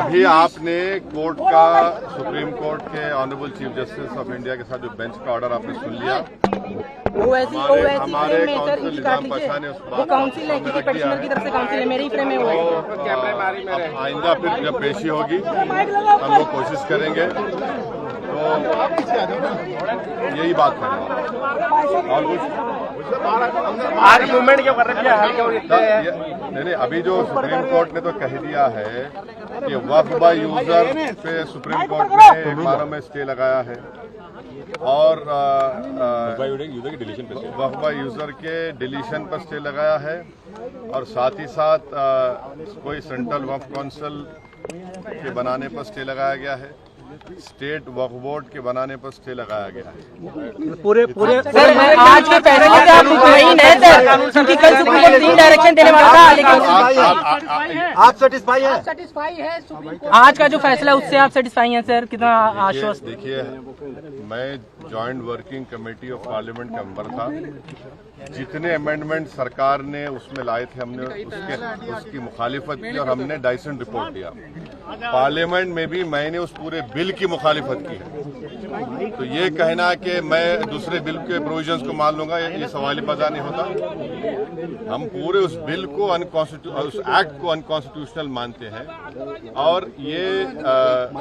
अभी आपने कोर्ट का, सुप्रीम कोर्ट के honourable chief justice of India के साथ जो बेंच का ऑर्डर आपने सुन लिया, हमारे काउंसिल निजाम पाशा ने उस बात की तरफ से काउंसिल है, मेरी फ्रेम है वो। आइंदा फिर जब पेशी होगी हम लोग कोशिश करेंगे, तो यही बात करेंगे। और कुछ आज मूवमेंट क्यों कर रहे हैं? नहीं, अभी जो सुप्रीम कोर्ट ने तो कह दिया है कि वक्फ बाय यूजर पे सुप्रीम कोर्ट ने एक बार में स्टे लगाया है, और वक्फ बाय यूजर के डिलीशन पर स्टे लगाया है, और साथ ही साथ कोई सेंट्रल वक्फ काउंसिल के बनाने पर स्टे लगाया गया है, स्टेट वक्फ बोर्ड के बनाने पर स्टे लगाया गया है। पूरे आज के फैसले से आप मुतमईन हैं सर, क्योंकि कल सुप्रीम कोर्ट 3 डायरेक्शन देने वाला था, लेकिन आप सेटिस्फाई है सुप्रीम कोर्ट आज का जो फैसला है उससे आप सेटिस्फाई हैं सर? कितना आश्वस्त? देखिए, मैं joint working committee of parliament का मेंबर था। जितने अमेंडमेंट सरकार ने उसमें लाए थे, हमने उसकी मुखालिफत की और हमने डाइसेंट रिपोर्ट दिया। पार्लियामेंट में भी मैंने उस पूरे बिल की मुखालिफत की है। तो ये कहना कि मैं दूसरे बिल के प्रोविजंस को मान लूंगा, ये सवाल पैदा नहीं होता। हम पूरे उस बिल को उस एक्ट को अनकॉन्स्टिट्यूशनल मानते हैं, और ये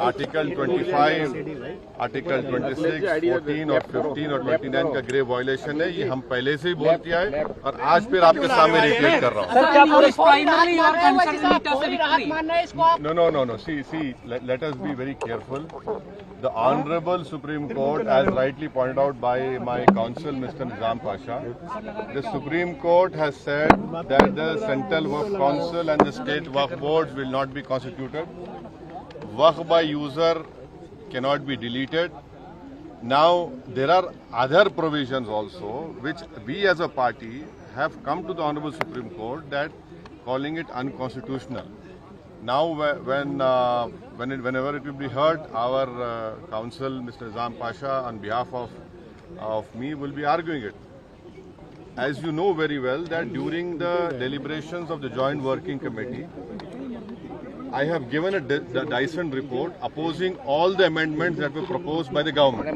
आर्टिकल 25, आर्टिकल 26, 14 और 15 और 29 का ग्रेव वायलेशन है। ये हम पहले से ही बोल दिया है, और आज फिर आपके सामने रिपीट कर रहा हूँ। No. See, let us be very careful. The Honorable Supreme Court, as rightly pointed out by my counsel, Mr. Nizam Pasha, the Supreme Court has said that the Central Waqf Council and the State Waqf Boards will not be constituted. Waqf by user cannot be deleted. Now, there are other provisions also which we as a party have come to the Honorable Supreme Court that calling it unconstitutional. Now, whenever it will be heard, our counsel, Mr. Nizam Pasha, on behalf of me, will be arguing it. As you know very well, that during the deliberations of the Joint Working Committee, I have given a Dyson report opposing all the amendments that were proposed by the government.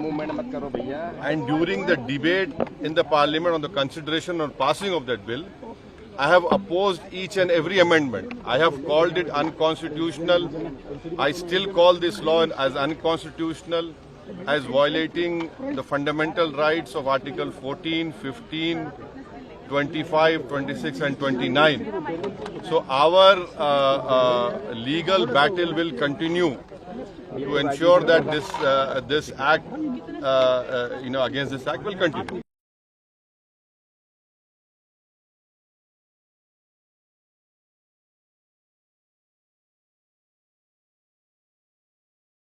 And during the debate in the Parliament on the consideration or passing of that bill, I have opposed each and every amendment. I have called it unconstitutional. I still call this law as unconstitutional, as violating the fundamental rights of Article 14, 15, 25, 26 and 29. So our legal battle will continue to ensure that this act, against this act will continue.